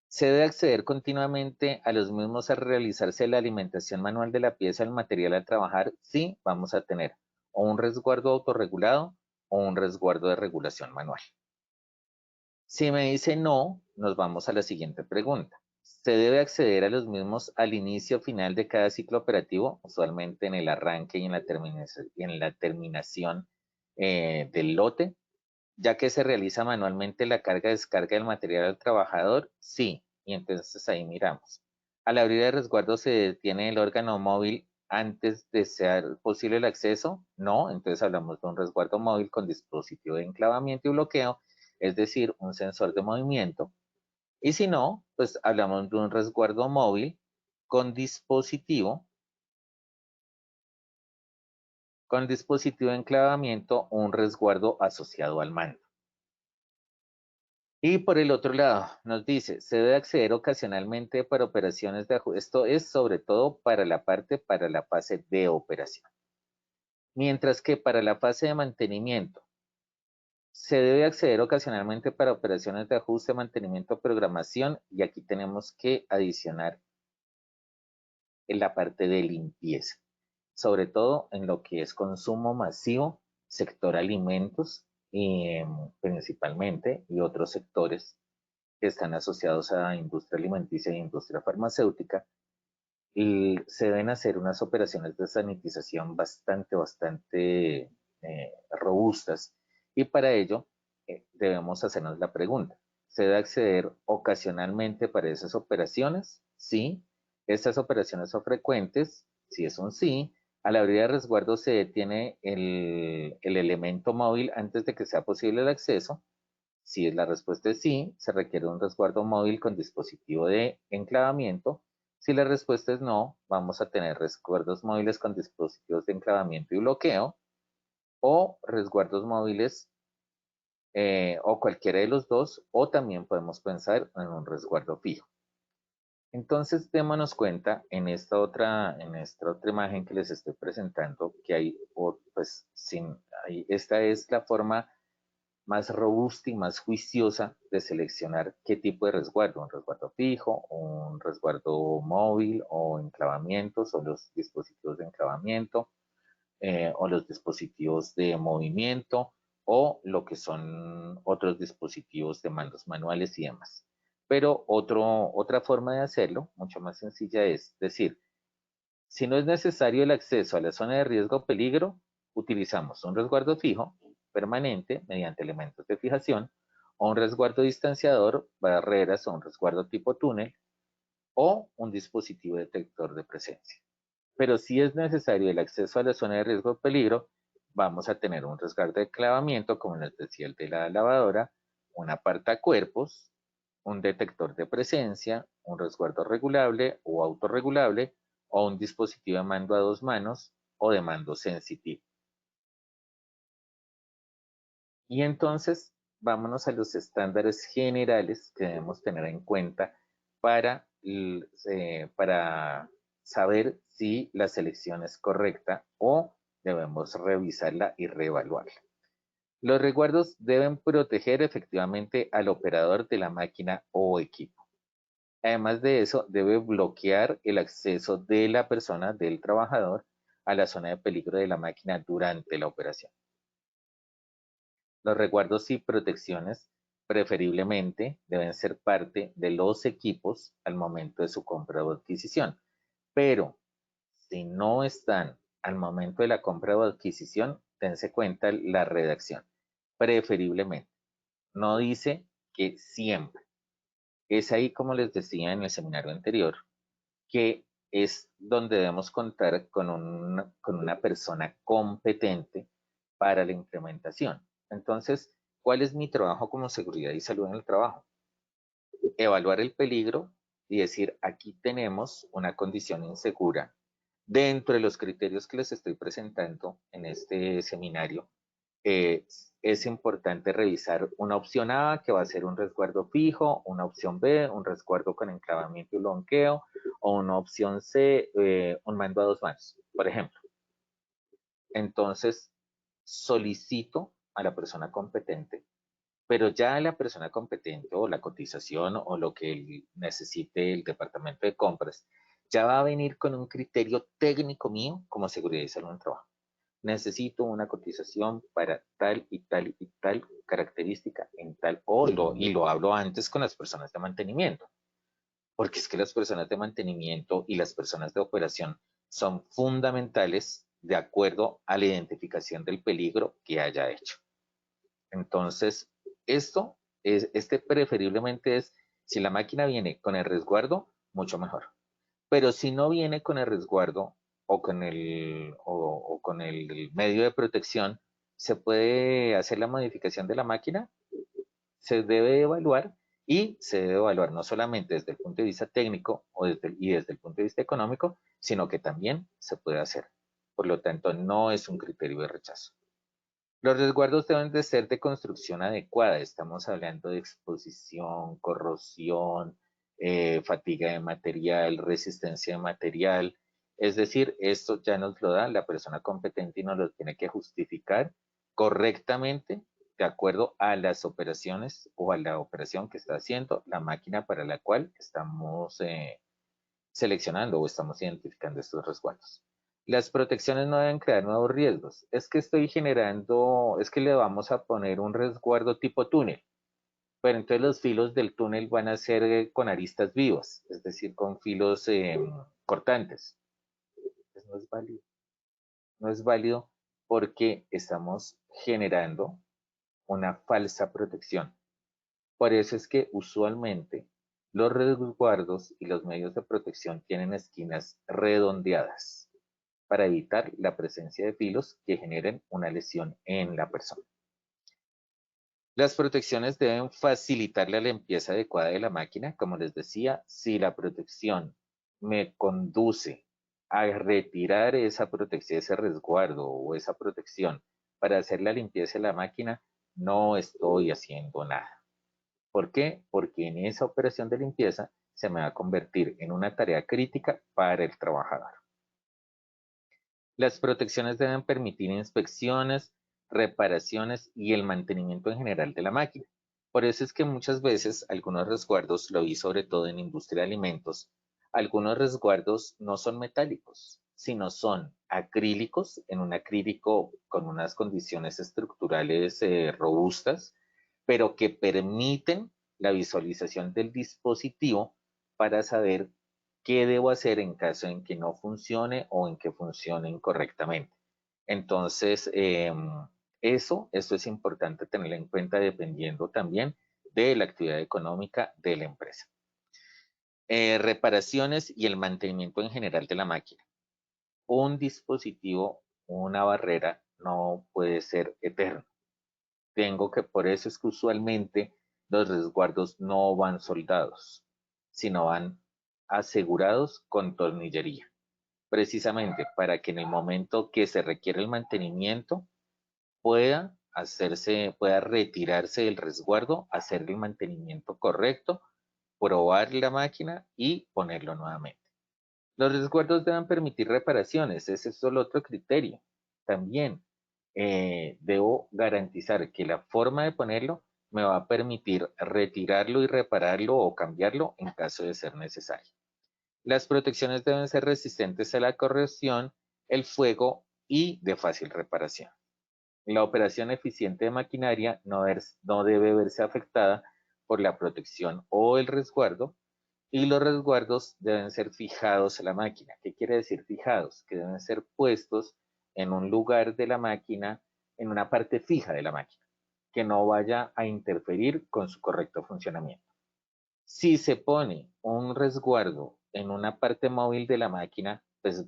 ¿Se debe acceder continuamente a los mismos al realizarse la alimentación manual de la pieza del material a trabajar? Sí, vamos a tener o un resguardo autorregulado o un resguardo de regulación manual. Si me dice no, nos vamos a la siguiente pregunta. ¿Se debe acceder a los mismos al inicio o final de cada ciclo operativo, usualmente en el arranque y en la terminación del lote, ya que se realiza manualmente la carga-descarga del material al trabajador? Sí, y entonces ahí miramos. Al abrir el resguardo, ¿se detiene el órgano móvil antes de ser posible el acceso? No, entonces hablamos de un resguardo móvil con dispositivo de enclavamiento y bloqueo, es decir, un sensor de movimiento. Y si no, pues hablamos de un resguardo móvil con dispositivo de enclavamiento o un resguardo asociado al mando. Y por el otro lado, nos dice, se debe acceder ocasionalmente para operaciones de ajuste. Esto es sobre todo para la fase de operación. Mientras que para la fase de mantenimiento, se debe acceder ocasionalmente para operaciones de ajuste, mantenimiento, programación, y aquí tenemos que adicionar en la parte de limpieza, sobre todo en lo que es consumo masivo, sector alimentos, principalmente, y otros sectores que están asociados a industria alimenticia e industria farmacéutica, y se deben hacer unas operaciones de sanitización bastante robustas, y para ello debemos hacernos la pregunta, ¿se debe acceder ocasionalmente para esas operaciones? Sí. ¿Estas operaciones son frecuentes? Si es un sí. Al abrir el resguardo se detiene el elemento móvil antes de que sea posible el acceso. Si la respuesta es sí, se requiere un resguardo móvil con dispositivo de enclavamiento. Si la respuesta es no, vamos a tener resguardos móviles con dispositivos de enclavamiento y bloqueo. o resguardos móviles o cualquiera de los dos, o también podemos pensar en un resguardo fijo. Entonces, démonos cuenta en esta otra imagen que les estoy presentando que hay, pues, esta es la forma más robusta y más juiciosa de seleccionar qué tipo de resguardo, un resguardo fijo, un resguardo móvil o enclavamientos o los dispositivos de enclavamiento o los dispositivos de movimiento o lo que son otros dispositivos de mandos manuales y demás. Pero otra forma de hacerlo, mucho más sencilla, es decir, si no es necesario el acceso a la zona de riesgo o peligro, utilizamos un resguardo fijo, permanente, mediante elementos de fijación, o un resguardo distanciador, barreras o un resguardo tipo túnel, o un dispositivo detector de presencia. Pero si es necesario el acceso a la zona de riesgo o peligro, vamos a tener un resguardo de clavamiento, como en el especial de la lavadora, un apartacuerpos, un detector de presencia, un resguardo regulable o autorregulable, o un dispositivo de mando a dos manos o de mando sensitivo. Y entonces, vámonos a los estándares generales que debemos tener en cuenta para, para saber si la selección es correcta o debemos revisarla y reevaluarla. Los resguardos deben proteger efectivamente al operador de la máquina o equipo. Además de eso, debe bloquear el acceso de la persona, del trabajador, a la zona de peligro de la máquina durante la operación. Los resguardos y protecciones preferiblemente deben ser parte de los equipos al momento de su compra o adquisición. Pero si no están al momento de la compra o adquisición, tense cuenta la redacción. Preferiblemente. No dice que siempre. Es ahí, como les decía en el seminario anterior, que es donde debemos contar con una persona competente para la implementación. Entonces, ¿cuál es mi trabajo como seguridad y salud en el trabajo? Evaluar el peligro y decir, aquí tenemos una condición insegura. Dentro de los criterios que les estoy presentando en este seminario, es importante revisar una opción A, que va a ser un resguardo fijo, una opción B, un resguardo con enclavamiento y bloqueo, o una opción C, un mando a dos manos, por ejemplo. Entonces, solicito a la persona competente, pero ya la persona competente o la cotización o lo que necesite el departamento de compras, ya va a venir con un criterio técnico mío como seguridad y salud en el trabajo. Necesito una cotización para tal y tal y tal característica en tal, y lo hablo antes con las personas de mantenimiento, porque es que las personas de mantenimiento y las personas de operación son fundamentales de acuerdo a la identificación del peligro que haya hecho. Entonces, este preferiblemente es, si la máquina viene con el resguardo, mucho mejor. Pero si no viene con el resguardo o con el medio de protección, ¿se puede hacer la modificación de la máquina? Se debe evaluar y se debe evaluar no solamente desde el punto de vista técnico y desde el punto de vista económico, sino que también se puede hacer. Por lo tanto, no es un criterio de rechazo. Los resguardos deben de ser de construcción adecuada. Estamos hablando de exposición, corrosión, fatiga de material, resistencia de material. Es decir, esto ya nos lo da la persona competente y nos lo tiene que justificar correctamente de acuerdo a las operaciones o a la operación que está haciendo la máquina para la cual estamos seleccionando o estamos identificando estos resguardos. Las protecciones no deben crear nuevos riesgos. Es que le vamos a poner un resguardo tipo túnel, pero entonces los filos del túnel van a ser con aristas vivas, es decir, con filos cortantes. Pues no es válido. No es válido porque estamos generando una falsa protección. Por eso es que usualmente los resguardos y los medios de protección tienen esquinas redondeadas para evitar la presencia de filos que generen una lesión en la persona. Las protecciones deben facilitar la limpieza adecuada de la máquina. Como les decía, si la protección me conduce a retirar esa protección, ese resguardo o esa protección para hacer la limpieza de la máquina, no estoy haciendo nada. ¿Por qué? Porque en esa operación de limpieza se me va a convertir en una tarea crítica para el trabajador. Las protecciones deben permitir inspecciones, reparaciones y el mantenimiento en general de la máquina. Por eso es que muchas veces algunos resguardos, lo vi sobre todo en industria de alimentos, algunos resguardos no son metálicos, sino son acrílicos, en un acrílico con unas condiciones estructurales robustas, pero que permiten la visualización del dispositivo para saber qué debo hacer en caso en que no funcione o en que funcione incorrectamente. Entonces, eso es importante tenerlo en cuenta dependiendo también de la actividad económica de la empresa. Reparaciones y el mantenimiento en general de la máquina. Un dispositivo, una barrera, no puede ser eterno. Por eso es que usualmente los resguardos no van soldados, sino van asegurados con tornillería, precisamente para que en el momento que se requiere el mantenimiento pueda retirarse del resguardo, hacer el mantenimiento correcto, probar la máquina y ponerlo nuevamente. Los resguardos deben permitir reparaciones, ese es el otro criterio. También debo garantizar que la forma de ponerlo me va a permitir retirarlo y repararlo o cambiarlo en caso de ser necesario. Las protecciones deben ser resistentes a la corrosión, el fuego y de fácil reparación. La operación eficiente de maquinaria no debe verse afectada por la protección o el resguardo, y los resguardos deben ser fijados a la máquina. ¿Qué quiere decir fijados? Que deben ser puestos en un lugar de la máquina, en una parte fija de la máquina, que no vaya a interferir con su correcto funcionamiento. Si se pone un resguardo en una parte móvil de la máquina, pues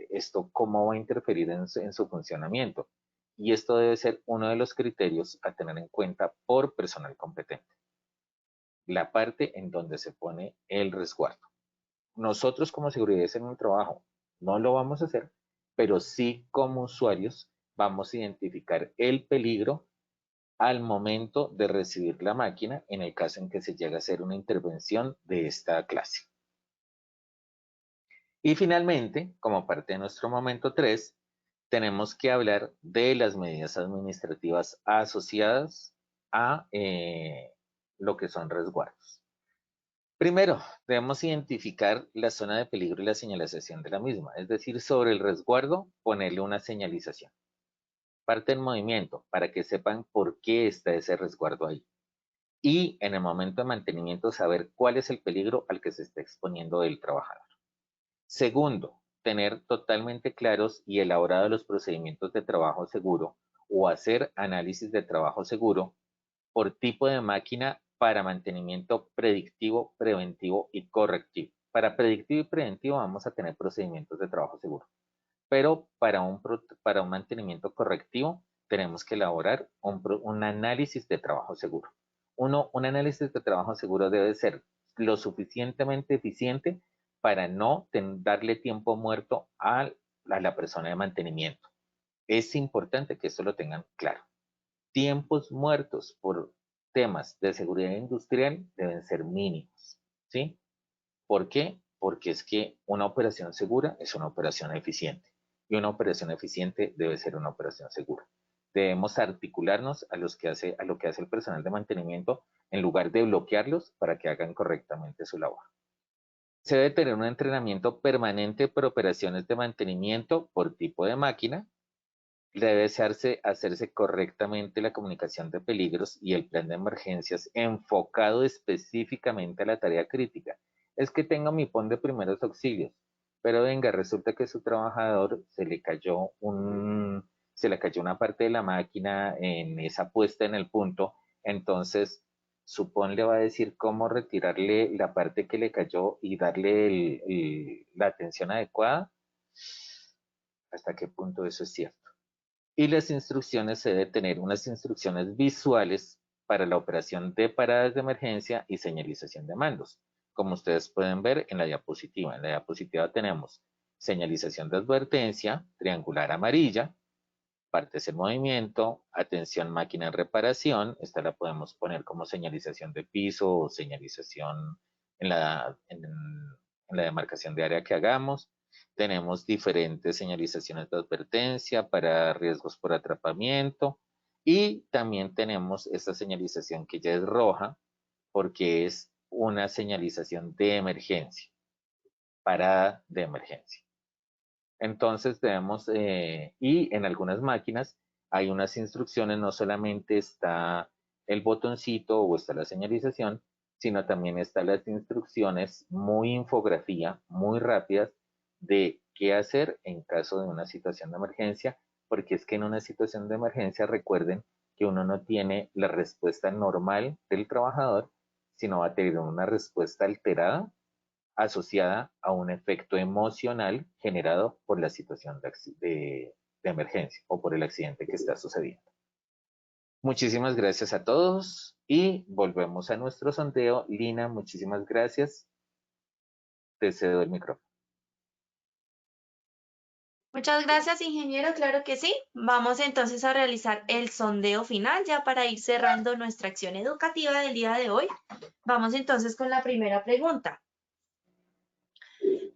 esto cómo va a interferir en su funcionamiento. Y esto debe ser uno de los criterios a tener en cuenta por personal competente. La parte en donde se pone el resguardo. Nosotros como seguridad en un trabajo no lo vamos a hacer, pero sí como usuarios vamos a identificar el peligro al momento de recibir la máquina en el caso en que se llegue a hacer una intervención de esta clase. Y finalmente, como parte de nuestro momento 3, tenemos que hablar de las medidas administrativas asociadas a lo que son resguardos. Primero, debemos identificar la zona de peligro y la señalización de la misma, es decir, sobre el resguardo, ponerle una señalización. Parte en movimiento, para que sepan por qué está ese resguardo ahí. Y en el momento de mantenimiento, saber cuál es el peligro al que se está exponiendo el trabajador. Segundo, tener totalmente claros y elaborados los procedimientos de trabajo seguro o hacer análisis de trabajo seguro por tipo de máquina para mantenimiento predictivo, preventivo y correctivo. Para predictivo y preventivo vamos a tener procedimientos de trabajo seguro, pero para un mantenimiento correctivo tenemos que elaborar un análisis de trabajo seguro. Un análisis de trabajo seguro debe ser lo suficientemente eficiente para no darle tiempo muerto a la persona de mantenimiento. Es importante que esto lo tengan claro. Tiempos muertos por temas de seguridad industrial deben ser mínimos, ¿sí? ¿Por qué? Porque es que una operación segura es una operación eficiente y una operación eficiente debe ser una operación segura. Debemos articularnos a lo que hace el personal de mantenimiento en lugar de bloquearlos para que hagan correctamente su labor. Se debe tener un entrenamiento permanente por operaciones de mantenimiento por tipo de máquina. Debe hacerse correctamente la comunicación de peligros y el plan de emergencias enfocado específicamente a la tarea crítica. Es que tengo mi PON de primeros auxilios, pero venga, resulta que su trabajador se le cayó una parte de la máquina en esa puesta en el punto, entonces su PON le va a decir cómo retirarle la parte que le cayó y darle la atención adecuada. ¿Hasta qué punto eso es cierto? Y las instrucciones se debe tener unas instrucciones visuales para la operación de paradas de emergencia y señalización de mandos. Como ustedes pueden ver en la diapositiva. En la diapositiva tenemos señalización de advertencia, triangular amarilla, partes en movimiento, atención máquina en reparación, esta la podemos poner como señalización de piso o señalización en la demarcación de área que hagamos. Tenemos diferentes señalizaciones de advertencia para riesgos por atrapamiento y también tenemos esta señalización que ya es roja porque es una señalización de emergencia, parada de emergencia. Entonces debemos, y en algunas máquinas hay unas instrucciones, no solamente está el botoncito o está la señalización, sino también están las instrucciones muy infografía, muy rápidas de qué hacer en caso de una situación de emergencia, porque es que en una situación de emergencia recuerden que uno no tiene la respuesta normal del trabajador, sino va a tener una respuesta alterada asociada a un efecto emocional generado por la situación de emergencia o por el accidente que está sucediendo. Muchísimas gracias a todos y volvemos a nuestro sondeo. Lina, muchísimas gracias. Te cedo el micrófono. Muchas gracias, ingeniero. Claro que sí. Vamos entonces a realizar el sondeo final ya para ir cerrando nuestra acción educativa del día de hoy. Vamos entonces con la primera pregunta.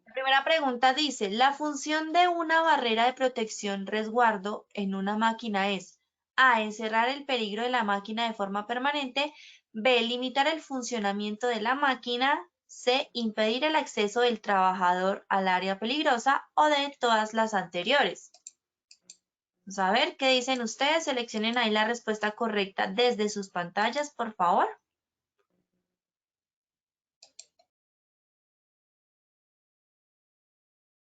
La primera pregunta dice, la función de una barrera de protección resguardo en una máquina es A, encerrar el peligro de la máquina de forma permanente, B, limitar el funcionamiento de la máquina, C, impedir el acceso del trabajador al área peligrosa o D, todas las anteriores. Vamos a ver qué dicen ustedes. Seleccionen ahí la respuesta correcta desde sus pantallas, por favor.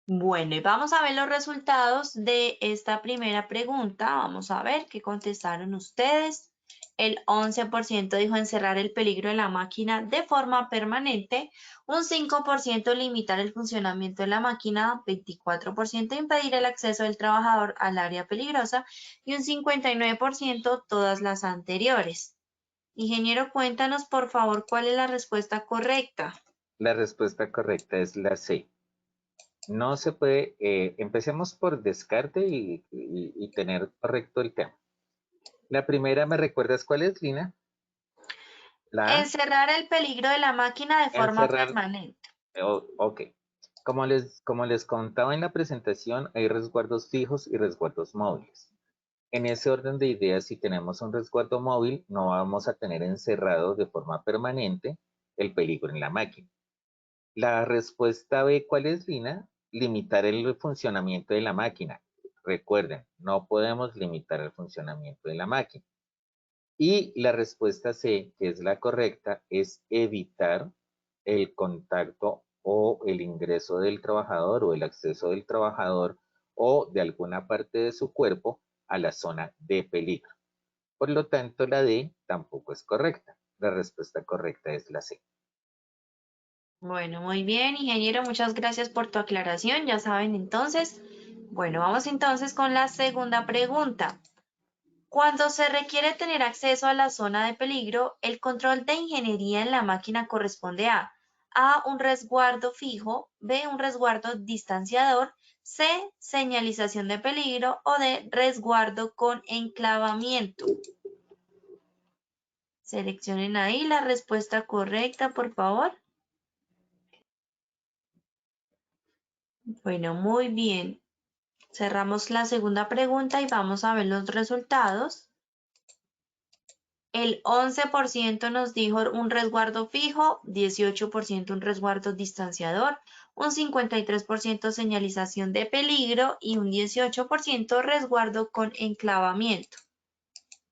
Bueno, y vamos a ver los resultados de esta primera pregunta. Vamos a ver qué contestaron ustedes. El 11% dijo encerrar el peligro de la máquina de forma permanente, un 5% limitar el funcionamiento de la máquina, 24% impedir el acceso del trabajador al área peligrosa y un 59% todas las anteriores. Ingeniero, cuéntanos por favor cuál es la respuesta correcta. La respuesta correcta es la C. No se puede, empecemos por descarte y tener correcto el tema. La primera, ¿me recuerdas cuál es, Lina? La A. Encerrar el peligro de la máquina de forma Encerrar. permanente. Ok. Como les contaba en la presentación, hay resguardos fijos y resguardos móviles. En ese orden de ideas, si tenemos un resguardo móvil, no vamos a tener encerrado de forma permanente el peligro en la máquina. La respuesta B, ¿cuál es, Lina? Limitar el funcionamiento de la máquina. Recuerden, no podemos limitar el funcionamiento de la máquina. Y la respuesta C, que es la correcta, es evitar el contacto o el ingreso del trabajador o el acceso del trabajador o de alguna parte de su cuerpo a la zona de peligro. Por lo tanto, la D tampoco es correcta. La respuesta correcta es la C. Bueno, muy bien, ingeniero, muchas gracias por tu aclaración. Ya saben entonces. Bueno, vamos entonces con la segunda pregunta. Cuando se requiere tener acceso a la zona de peligro, el control de ingeniería en la máquina corresponde A, un resguardo fijo, B, un resguardo distanciador, C, señalización de peligro o D, resguardo con enclavamiento. Seleccionen ahí la respuesta correcta, por favor. Bueno, muy bien. Cerramos la segunda pregunta y vamos a ver los resultados. El 11% nos dijo un resguardo fijo, 18% un resguardo distanciador, un 53% señalización de peligro y un 18% resguardo con enclavamiento.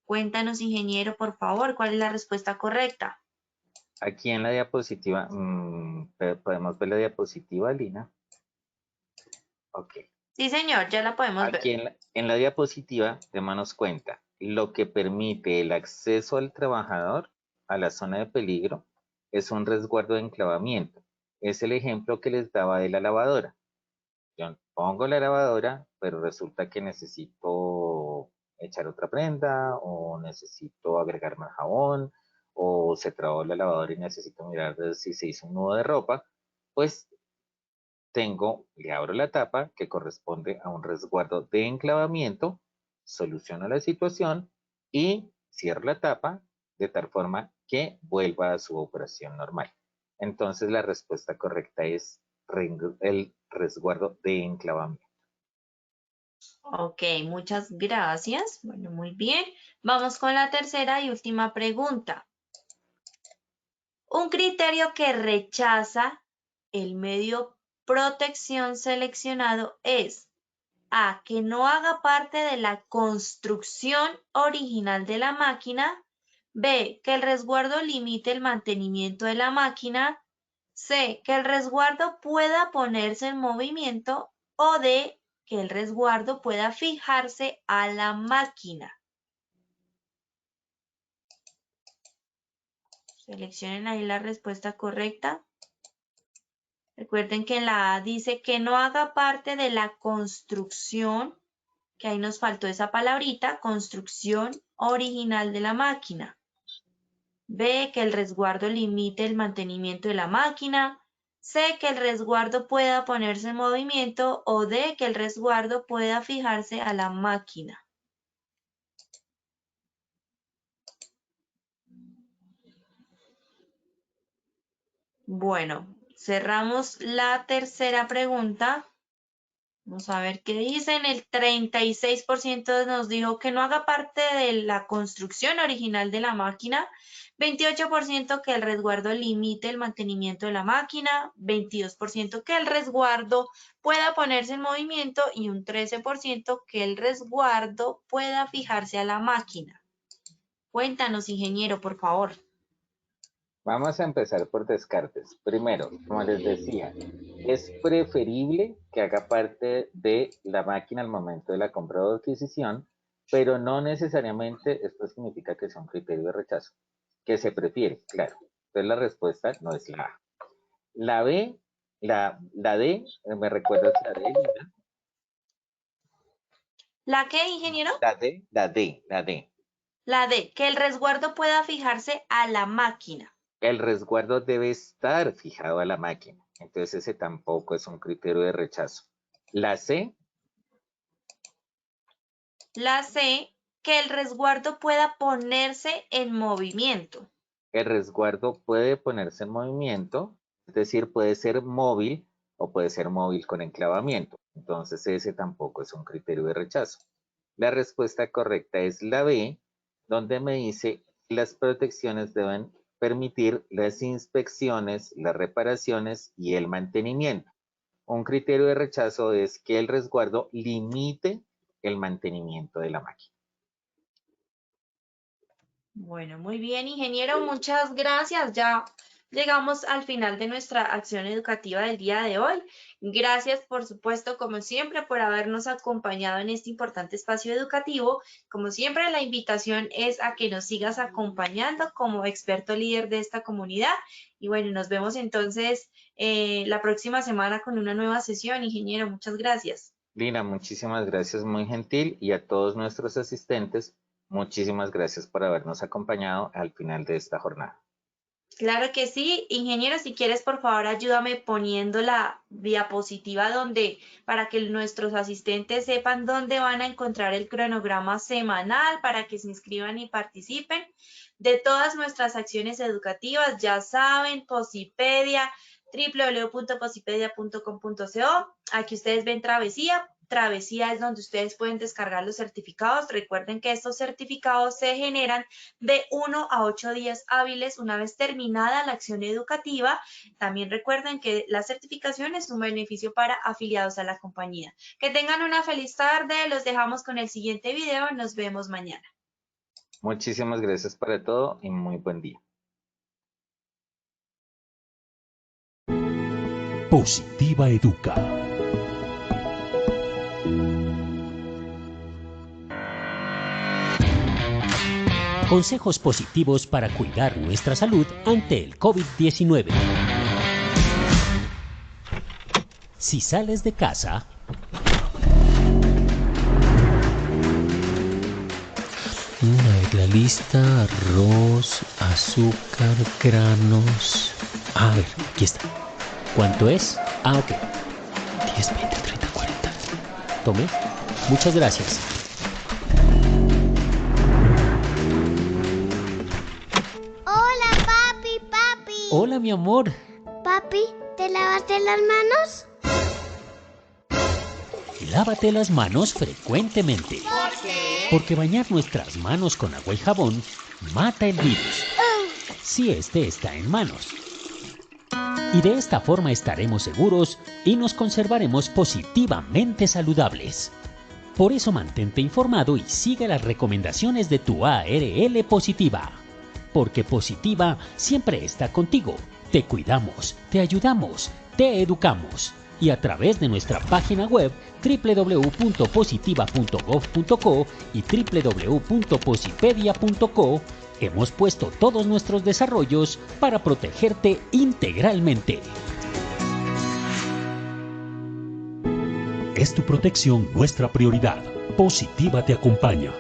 Cuéntanos, ingeniero, por favor, ¿cuál es la respuesta correcta? Aquí en la diapositiva, ¿podemos ver la diapositiva, Lina? Ok. Sí, señor, ya la podemos ver. Aquí en la diapositiva, démonos cuenta, lo que permite el acceso al trabajador a la zona de peligro es un resguardo de enclavamiento. Es el ejemplo que les daba de la lavadora. Yo pongo la lavadora, pero resulta que necesito echar otra prenda o necesito agregar más jabón o se trabó la lavadora y necesito mirar si se hizo un nudo de ropa, pues le abro la tapa que corresponde a un resguardo de enclavamiento soluciono la situación y cierro la tapa de tal forma que vuelva a su operación normal. Entonces la respuesta correcta es el resguardo de enclavamiento. Ok, muchas gracias. Bueno, muy bien. Vamos con la tercera y última pregunta. Un criterio que rechaza el medio protección seleccionado es A, que no haga parte de la construcción original de la máquina. B, que el resguardo limite el mantenimiento de la máquina. C, que el resguardo pueda ponerse en movimiento. O D, que el resguardo pueda fijarse a la máquina. Seleccionen ahí la respuesta correcta. Recuerden que en la A dice que no haga parte de la construcción, que ahí nos faltó esa palabrita, construcción original de la máquina. B, que el resguardo limite el mantenimiento de la máquina. C, que el resguardo pueda ponerse en movimiento. O D, que el resguardo pueda fijarse a la máquina. Bueno, cerramos la tercera pregunta. Vamos a ver qué dicen. El 36% nos dijo que no haga parte de la construcción original de la máquina. 28% que el resguardo limite el mantenimiento de la máquina. 22% que el resguardo pueda ponerse en movimiento. Y un 13% que el resguardo pueda fijarse a la máquina. Cuéntanos, ingeniero, por favor. Vamos a empezar por descartes. Primero, como les decía, es preferible que haga parte de la máquina al momento de la compra o adquisición, pero no necesariamente esto significa que sea un criterio de rechazo, que se prefiere, claro. Entonces la respuesta no es la A. La B, la D, ¿me recuerdas la D, Lina? ¿La qué, ingeniero? La D. La D, que el resguardo pueda fijarse a la máquina. El resguardo debe estar fijado a la máquina. Entonces ese tampoco es un criterio de rechazo. La C. La C, que el resguardo pueda ponerse en movimiento. El resguardo puede ponerse en movimiento, es decir, puede ser móvil o puede ser móvil con enclavamiento. Entonces ese tampoco es un criterio de rechazo. La respuesta correcta es la B, donde me dice que las protecciones deben permitir las inspecciones, las reparaciones y el mantenimiento. Un criterio de rechazo es que el resguardo limite el mantenimiento de la máquina. Bueno, muy bien, ingeniero, muchas gracias. Ya llegamos al final de nuestra acción educativa del día de hoy. Gracias, por supuesto, como siempre, por habernos acompañado en este importante espacio educativo. Como siempre, la invitación es a que nos sigas acompañando como experto líder de esta comunidad. Y bueno, nos vemos entonces la próxima semana con una nueva sesión, ingeniero. Muchas gracias. Lina, muchísimas gracias, muy gentil, y a todos nuestros asistentes, muchísimas gracias por habernos acompañado al final de esta jornada. Claro que sí, ingeniero, si quieres, por favor, ayúdame poniendo la diapositiva para que nuestros asistentes sepan dónde van a encontrar el cronograma semanal para que se inscriban y participen de todas nuestras acciones educativas. Ya saben, Posipedia, www.posipedia.com.co. Aquí ustedes ven Travesía. Travesía es donde ustedes pueden descargar los certificados. Recuerden que estos certificados se generan de 1 a 8 días hábiles una vez terminada la acción educativa. También recuerden que la certificación es un beneficio para afiliados a la compañía. Que tengan una feliz tarde. Los dejamos con el siguiente video. Nos vemos mañana. Muchísimas gracias para todo y muy buen día. Positiva Educa. Consejos positivos para cuidar nuestra salud ante el COVID-19. Si sales de casa, a ver, la lista: arroz, azúcar, granos. A ver, aquí está. ¿Cuánto es? Ok. 10, 20, 30, 40. Tome. Muchas gracias. Hola, mi amor. Papi, ¿te lavaste las manos? Lávate las manos frecuentemente. ¿Por qué? Porque bañar nuestras manos con agua y jabón mata el virus, si este está en manos. Y de esta forma estaremos seguros y nos conservaremos positivamente saludables. Por eso mantente informado y sigue las recomendaciones de tu ARL Positiva. Porque Positiva siempre está contigo. Te cuidamos, te ayudamos, te educamos. Y a través de nuestra página web www.positiva.gov.co y www.posipedia.co hemos puesto todos nuestros desarrollos para protegerte integralmente. Es tu protección nuestra prioridad. Positiva te acompaña.